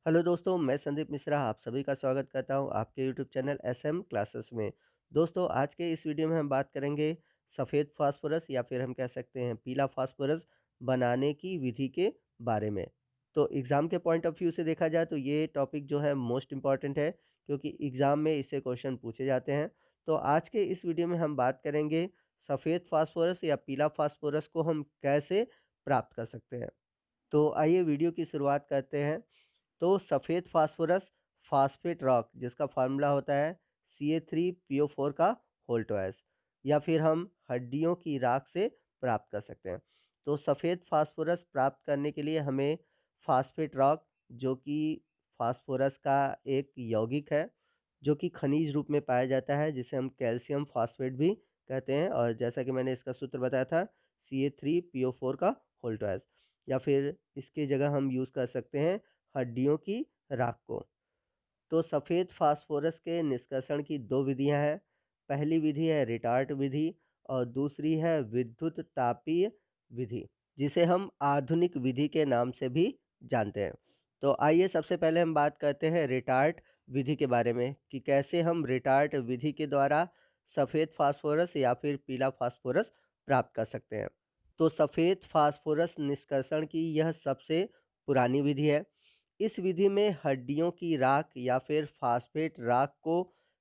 Hello दोस्तों, मैं संदीप मिश्रा आप सभी का स्वागत करता हूं आपके यूट्यूब चैनल एसएम क्लासेस में। दोस्तों, आज के इस वीडियो में हम बात करेंगे सफ़ेद फास्फोरस या फिर हम कह सकते हैं पीला फास्फोरस बनाने की विधि के बारे में। तो एग्ज़ाम के पॉइंट ऑफ व्यू से देखा जाए तो ये टॉपिक जो है मोस्ट इम्पॉर्टेंट है, क्योंकि एग्ज़ाम में इससे क्वेश्चन पूछे जाते हैं। तो आज के इस वीडियो में हम बात करेंगे सफ़ेद फास्फोरस या पीला फास्फोरस को हम कैसे प्राप्त कर सकते हैं। तो आइए वीडियो की शुरुआत करते हैं। तो सफ़ेद फास्फोरस फास्फेट रॉक जिसका फार्मूला होता है Ca3PO4 का होल ट्वाइस, या फिर हम हड्डियों की राख से प्राप्त कर सकते हैं। तो सफ़ेद फास्फोरस प्राप्त करने के लिए हमें फास्फेट रॉक, जो कि फास्फोरस का एक यौगिक है, जो कि खनिज रूप में पाया जाता है, जिसे हम कैल्शियम फास्फेट भी कहते हैं, और जैसा कि मैंने इसका सूत्र बताया था Ca3PO4 का होल ट्वाइस, या फिर इसकी जगह हम यूज़ कर सकते हैं हड्डियों की राख को। तो सफ़ेद फास्फोरस के निष्कर्षण की दो विधियां हैं। पहली विधि है रिटार्ट विधि और दूसरी है विद्युत तापीय विधि, जिसे हम आधुनिक विधि के नाम से भी जानते हैं। तो आइए सबसे पहले हम बात करते हैं रिटार्ट विधि के बारे में कि कैसे हम रिटार्ट विधि के द्वारा सफ़ेद फास्फोरस या फिर पीला फास्फोरस प्राप्त कर सकते हैं। तो सफ़ेद फास्फोरस निष्कर्षण की यह सबसे पुरानी विधि है। इस विधि में हड्डियों की राख या फिर फास्फेट राख को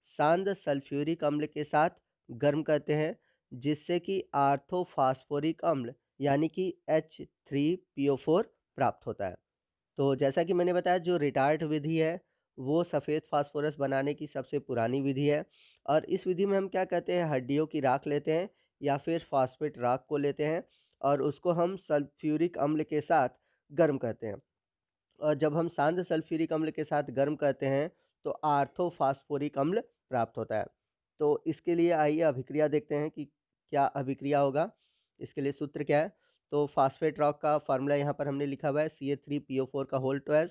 सांद्र सल्फ्यूरिक अम्ल के साथ गर्म करते हैं, जिससे कि आर्थोफास्फोरिक अम्ल यानी कि H3PO4 प्राप्त होता है। तो जैसा कि मैंने बताया, जो रिटार्ट विधि है वो सफ़ेद फास्फोरस बनाने की सबसे पुरानी विधि है, और इस विधि में हम क्या करते हैं, हड्डियों की राख लेते हैं या फिर फास्फेट राख को लेते हैं और उसको हम सल्फ्यूरिक अम्ल के साथ गर्म करते हैं। और जब हम सांद्र सल्फ्यूरिक अम्ल के साथ गर्म करते हैं तो आर्थोफास्फोरिक अम्ल प्राप्त होता है। तो इसके लिए आइए अभिक्रिया देखते हैं कि क्या अभिक्रिया होगा। इसके लिए सूत्र क्या है? तो फास्फेट रॉक का फार्मूला यहाँ पर हमने लिखा हुआ है Ca3PO4 का होल ट्वाइस।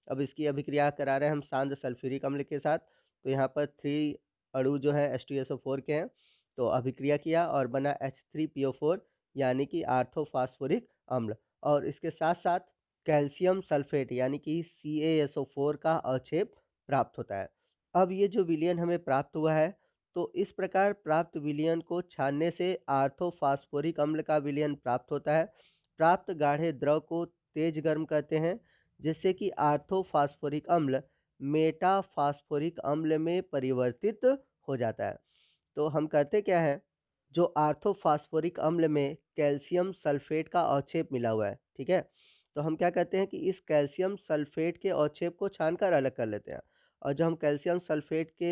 अब इसकी अभिक्रिया करा रहे हैं हम सांद्र सल्फ्यूरिक अम्ल के साथ। तो यहाँ पर 3 अणु जो है H2SO4 के हैं। तो अभिक्रिया किया और बना H3PO4 यानी कि आर्थोफास्फोरिक अम्ल, और इसके साथ साथ कैल्शियम सल्फेट यानी कि CaSO4 का अवक्षेप प्राप्त होता है। अब ये जो विलयन हमें प्राप्त हुआ है, तो इस प्रकार प्राप्त विलयन को छानने से आर्थोफास्फोरिक अम्ल का विलयन प्राप्त होता है। प्राप्त गाढ़े द्रव को तेज गर्म करते हैं, जिससे कि आर्थोफास्फोरिक अम्ल मेटाफास्फोरिक अम्ल में परिवर्तित हो जाता है। तो हम करते क्या है, जो आर्थोफास्फोरिक अम्ल में कैल्शियम सल्फेट का अवक्षेप मिला हुआ है, ठीक है? तो हम क्या करते हैं कि इस कैल्शियम सल्फेट के अवक्षेप को छानकर अलग कर लेते हैं, और जब हम कैल्शियम सल्फेट के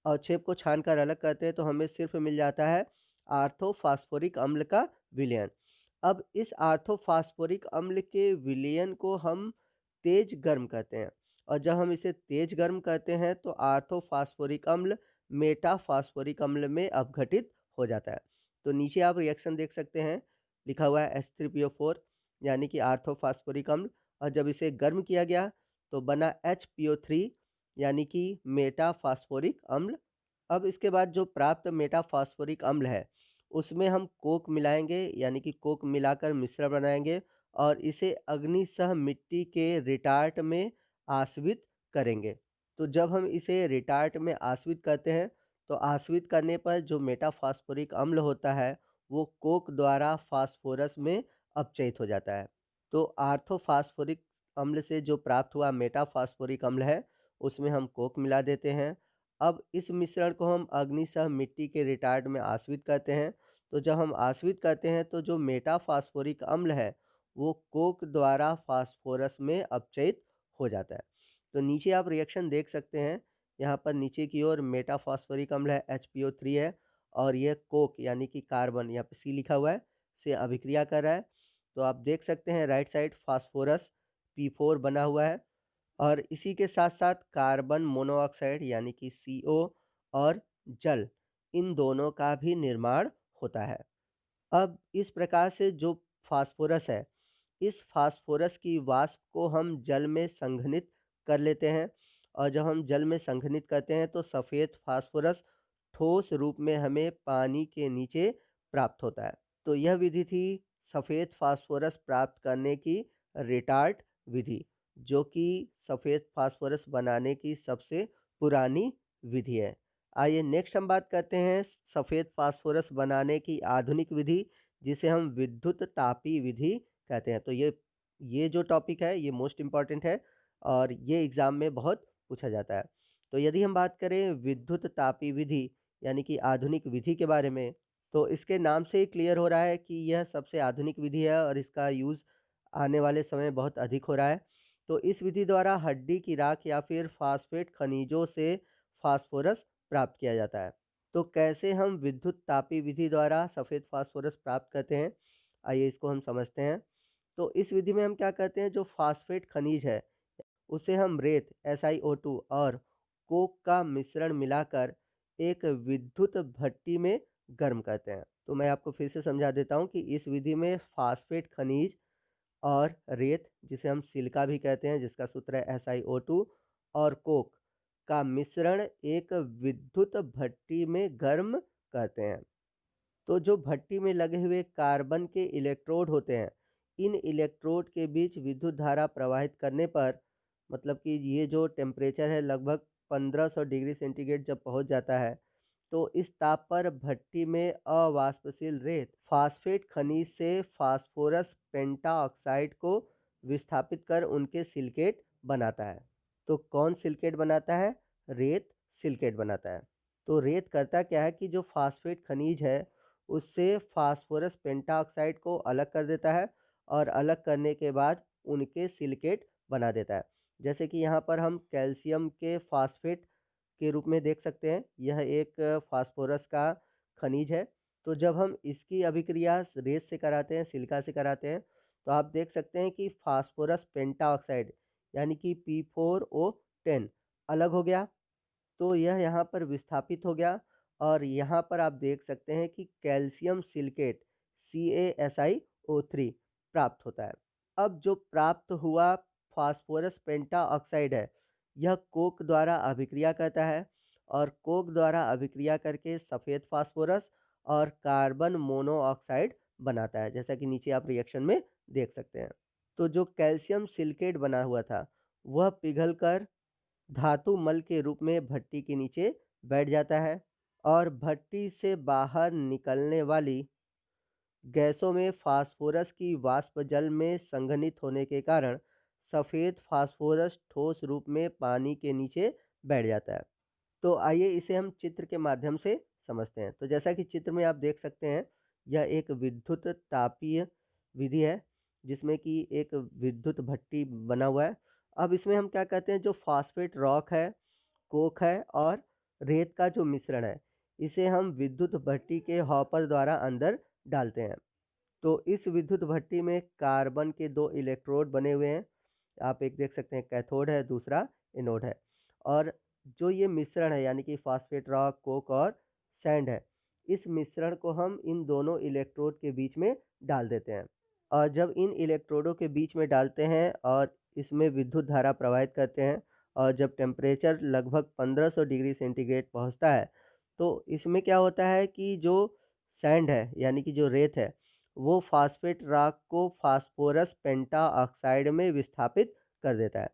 अवक्षेप को छानकर अलग करते हैं तो हमें सिर्फ मिल जाता है आर्थोफास्फोरिक अम्ल का विलयन। अब इस आर्थोफास्फोरिक अम्ल के विलयन को हम तेज गर्म करते हैं, और जब हम इसे तेज गर्म करते हैं तो आर्थोफास्फोरिक अम्ल मेटाफास्फोरिक अम्ल में अपघटित हो जाता है। तो नीचे आप रिएक्शन देख सकते हैं, लिखा हुआ है H3PO4 यानी कि आर्थोफास्फोरिक अम्ल, और जब इसे गर्म किया गया तो बना HPO3 यानी कि मेटाफास्फोरिक अम्ल। अब इसके बाद जो प्राप्त मेटाफास्फोरिक अम्ल है, उसमें हम कोक मिलाएंगे यानी कि कोक मिलाकर मिश्रण बनाएंगे, और इसे अग्निशह मिट्टी के रिटार्ट में आश्वित करेंगे। तो जब हम इसे रिटार्ट में आश्वित करते हैं, तो आश्वित करने पर जो मेटाफास्फोरिक अम्ल होता है वो कोक द्वारा फास्फोरस में अपचयित हो जाता है। तो आर्थोफास्फोरिक अम्ल से जो प्राप्त हुआ मेटाफास्फोरिक अम्ल है, उसमें हम कोक मिला देते हैं। अब इस मिश्रण को हम अग्निशह मिट्टी के रिटार्ट में आश्वित करते हैं। तो जब हम आश्वित करते हैं तो जो मेटाफास्फोरिक अम्ल है वो कोक द्वारा फास्फोरस में अपचयित हो जाता है। तो नीचे आप रिएक्शन देख सकते हैं, यहाँ पर नीचे की ओर मेटाफास्फोरिक अम्ल है HPO3 है, और ये कोक यानी कि कार्बन यहाँ पे C लिखा हुआ है से अभिक्रिया कर रहा है। तो आप देख सकते हैं राइट साइड फास्फोरस P4 बना हुआ है, और इसी के साथ-साथ कार्बन मोनोऑक्साइड यानी कि CO और जल, इन दोनों का भी निर्माण होता है। अब इस प्रकार से जो फास्फोरस है, इस फास्फोरस की वाष्प को हम जल में संघनित कर लेते हैं, और जब हम जल में संघनित करते हैं तो सफ़ेद फास्फोरस ठोस रूप में हमें पानी के नीचे प्राप्त होता है। तो यह विधि थी सफ़ेद फास्फोरस प्राप्त करने की रिटार्ट विधि, जो कि सफ़ेद फास्फोरस बनाने की सबसे पुरानी विधि है। आइए नेक्स्ट हम बात करते हैं सफ़ेद फास्फोरस बनाने की आधुनिक विधि, जिसे हम विद्युत तापी विधि कहते हैं। तो ये जो टॉपिक है ये मोस्ट इम्पॉर्टेंट है और ये एग्ज़ाम में बहुत पूछा जाता है। तो यदि हम बात करें विद्युत तापी विधि यानी कि आधुनिक विधि के बारे में, तो इसके नाम से ही क्लियर हो रहा है कि यह सबसे आधुनिक विधि है और इसका यूज़ आने वाले समय में बहुत अधिक हो रहा है। तो इस विधि द्वारा हड्डी की राख या फिर फॉस्फेट खनिजों से फास्फोरस प्राप्त किया जाता है। तो कैसे हम विद्युत तापी विधि द्वारा सफ़ेद फास्फोरस प्राप्त करते हैं? आइए इसको हम समझते हैं। तो इस विधि में हम क्या करते हैं, जो फॉस्फेट खनिज है उसे हम रेत SiO2 और कोक का मिश्रण मिलाकर एक विद्युत भट्टी में गर्म करते हैं। तो मैं आपको फिर से समझा देता हूँ कि इस विधि में फॉस्फेट खनिज और रेत, जिसे हम सिलिका भी कहते हैं, जिसका सूत्र है SiO2 और कोक का मिश्रण एक विद्युत भट्टी में गर्म करते हैं। तो जो भट्टी में लगे हुए कार्बन के इलेक्ट्रोड होते हैं, इन इलेक्ट्रोड के बीच विद्युत धारा प्रवाहित करने पर, मतलब कि ये जो टेम्परेचर है लगभग 1500 डिग्री सेंटीग्रेड जब पहुंच जाता है, तो इस ताप पर भट्टी में अवाष्पशील रेत फास्फेट खनिज से फास्फोरस पेंटाऑक्साइड को विस्थापित कर उनके सिलिकेट बनाता है। तो कौन सिलिकेट बनाता है? रेत सिलिकेट बनाता है। तो रेत करता क्या है कि जो फास्फेट खनिज है उससे फास्फोरस पेंटाऑक्साइड को अलग कर देता है और अलग करने के बाद उनके सिलिकेट बना देता है। जैसे कि यहाँ पर हम कैल्शियम के फास्फेट के रूप में देख सकते हैं, यह एक फास्फोरस का खनिज है। तो जब हम इसकी अभिक्रिया रेत से कराते हैं, सिलिका से कराते हैं, तो आप देख सकते हैं कि फास्फोरस पेंटाऑक्साइड यानी कि P4O10 अलग हो गया। तो यह यहाँ पर विस्थापित हो गया और यहाँ पर आप देख सकते हैं कि कैल्शियम सिलिकेट CaSiO3 प्राप्त होता है। अब जो प्राप्त हुआ फास्फोरस पेंटाऑक्साइड है, यह कोक द्वारा अभिक्रिया करता है और कोक द्वारा अभिक्रिया करके सफ़ेद फास्फोरस और कार्बन मोनोऑक्साइड बनाता है, जैसा कि नीचे आप रिएक्शन में देख सकते हैं। तो जो कैल्शियम सिलिकेट बना हुआ था, वह पिघलकर धातु मल के रूप में भट्टी के नीचे बैठ जाता है और भट्टी से बाहर निकलने वाली गैसों में फास्फोरस की वाष्प जल में संघनित होने के कारण सफ़ेद फास्फोरस ठोस रूप में पानी के नीचे बैठ जाता है। तो आइए इसे हम चित्र के माध्यम से समझते हैं। तो जैसा कि चित्र में आप देख सकते हैं, यह एक विद्युत तापीय विधि है जिसमें कि एक विद्युत भट्टी बना हुआ है। अब इसमें हम क्या कहते हैं, जो फास्फेट रॉक है, कोक है और रेत का जो मिश्रण है, इसे हम विद्युत भट्टी के हॉपर द्वारा अंदर डालते हैं। तो इस विद्युत भट्टी में कार्बन के 2 इलेक्ट्रोड बने हुए हैं। आप एक देख सकते हैं, कैथोड है, दूसरा एनोड है। और जो ये मिश्रण है यानी कि फास्फेट रॉक, कोक और सैंड है, इस मिश्रण को हम इन दोनों इलेक्ट्रोड के बीच में डाल देते हैं। और जब इन इलेक्ट्रोडों के बीच में डालते हैं और इसमें विद्युत धारा प्रवाहित करते हैं और जब टेम्परेचर लगभग 1500 डिग्री सेंटीग्रेड पहुंचता है, तो इसमें क्या होता है कि जो सैंड है यानी कि जो रेत है, वो फास्फेट रॉक को फास्फोरस पेंटाऑक्साइड में विस्थापित कर देता है।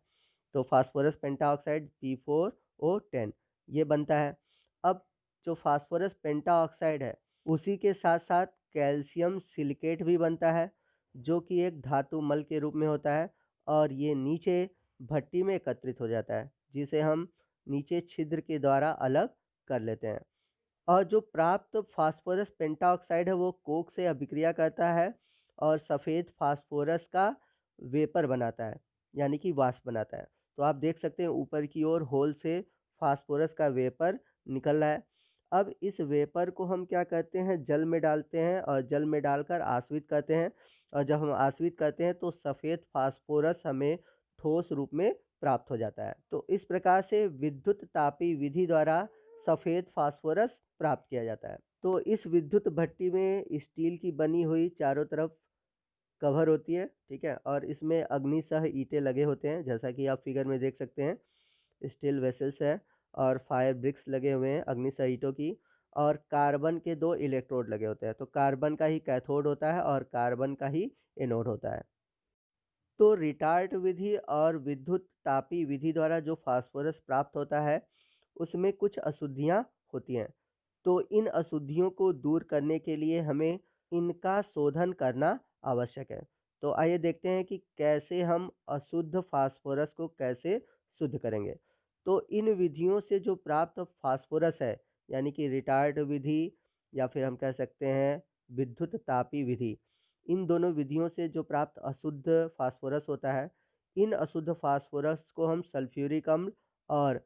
तो फास्फोरस पेंटाऑक्साइड P4O10 ये बनता है। अब जो फास्फोरस पेंटाऑक्साइड है, उसी के साथ साथ कैल्शियम सिलिकेट भी बनता है, जो कि एक धातु मल के रूप में होता है और ये नीचे भट्टी में एकत्रित हो जाता है, जिसे हम नीचे छिद्र के द्वारा अलग कर लेते हैं। और जो प्राप्त फास्फोरस पेंटाऑक्साइड है वो कोक से अभिक्रिया करता है और सफ़ेद फास्फोरस का वेपर बनाता है यानी कि वाष्प बनाता है। तो आप देख सकते हैं ऊपर की ओर होल से फास्फोरस का वेपर निकल रहा है। अब इस वेपर को हम क्या करते हैं, जल में डालते हैं और जल में डालकर आश्वित करते हैं और जब हम आश्वित करते हैं तो सफ़ेद फास्फोरस हमें ठोस रूप में प्राप्त हो जाता है। तो इस प्रकार से विद्युत तापी विधि द्वारा सफ़ेद फास्फोरस प्राप्त किया जाता है। तो इस विद्युत भट्टी में स्टील की बनी हुई चारों तरफ कवर होती है, ठीक है? और इसमें अग्निशः ईंटें लगे होते हैं, जैसा कि आप फिगर में देख सकते हैं। स्टील वेसल्स है और फायर ब्रिक्स लगे हुए हैं अग्निशः ईंटों की और कार्बन के 2 इलेक्ट्रोड लगे होते हैं। तो कार्बन का ही कैथोड होता है और कार्बन का ही एनोड होता है। तो रिटार्ड विधि और विद्युत तापी विधि द्वारा जो फास्फोरस प्राप्त होता है उसमें कुछ अशुद्धियाँ होती हैं। तो इन अशुद्धियों को दूर करने के लिए हमें इनका शोधन करना आवश्यक है। तो आइए देखते हैं कि कैसे हम अशुद्ध फास्फोरस को कैसे शुद्ध करेंगे। तो इन विधियों से जो प्राप्त फास्फोरस है, यानी कि रिटार्ड विधि या फिर हम कह सकते हैं विद्युत तापी विधि, इन दोनों विधियों से जो प्राप्त अशुद्ध फास्फोरस होता है, इन अशुद्ध फास्फोरस को हम सल्फ्यूरिक अम्ल और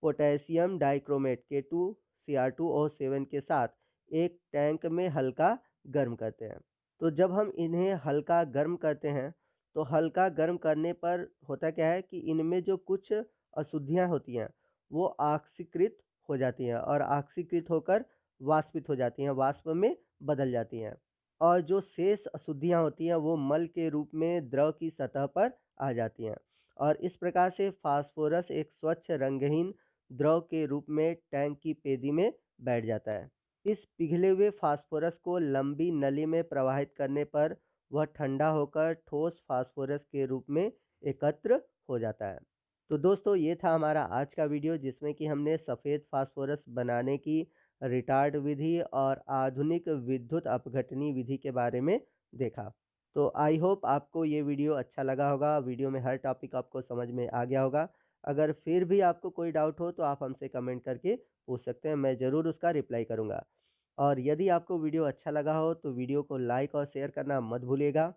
पोटेशियम डाइक्रोमेट K2Cr2O7 के साथ एक टैंक में हल्का गर्म करते हैं। तो जब हम इन्हें हल्का गर्म करते हैं, तो हल्का गर्म करने पर होता क्या है कि इनमें जो कुछ अशुद्धियाँ होती हैं, वो ऑक्सीकृत हो जाती हैं और ऑक्सीकृत होकर वाष्पित हो जाती हैं, वाष्प में बदल जाती हैं। और जो शेष अशुद्धियाँ होती हैं, वो मल के रूप में द्रव की सतह पर आ जाती हैं और इस प्रकार से फास्फोरस एक स्वच्छ रंगहीन द्रव के रूप में टैंक की पेदी में बैठ जाता है। इस पिघले हुए फास्फोरस को लंबी नली में प्रवाहित करने पर वह ठंडा होकर ठोस फास्फोरस के रूप में एकत्र हो जाता है। तो दोस्तों, ये था हमारा आज का वीडियो जिसमें कि हमने सफ़ेद फास्फोरस बनाने की रिटार्ड विधि और आधुनिक विद्युत अपघटनी विधि के बारे में देखा। तो आई होप आपको ये वीडियो अच्छा लगा होगा। वीडियो में हर टॉपिक आपको समझ में आ गया होगा। अगर फिर भी आपको कोई डाउट हो तो आप हमसे कमेंट करके पूछ सकते हैं, मैं ज़रूर उसका रिप्लाई करूँगा। और यदि आपको वीडियो अच्छा लगा हो तो वीडियो को लाइक और शेयर करना मत भूलिएगा।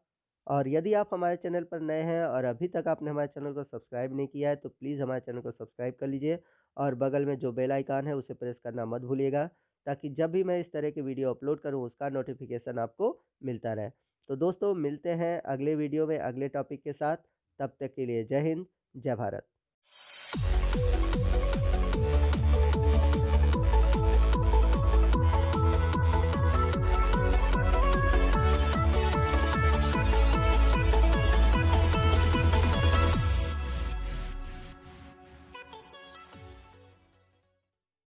और यदि आप हमारे चैनल पर नए हैं और अभी तक आपने हमारे चैनल को सब्सक्राइब नहीं किया है तो प्लीज़ हमारे चैनल को सब्सक्राइब कर लीजिए और बगल में जो बेल आइकन है उसे प्रेस करना मत भूलिएगा, ताकि जब भी मैं इस तरह की वीडियो अपलोड करूं उसका नोटिफिकेशन आपको मिलता रहे। तो दोस्तों, मिलते हैं अगले वीडियो में अगले टॉपिक के साथ। तब तक के लिए जय हिंद, जय भारत।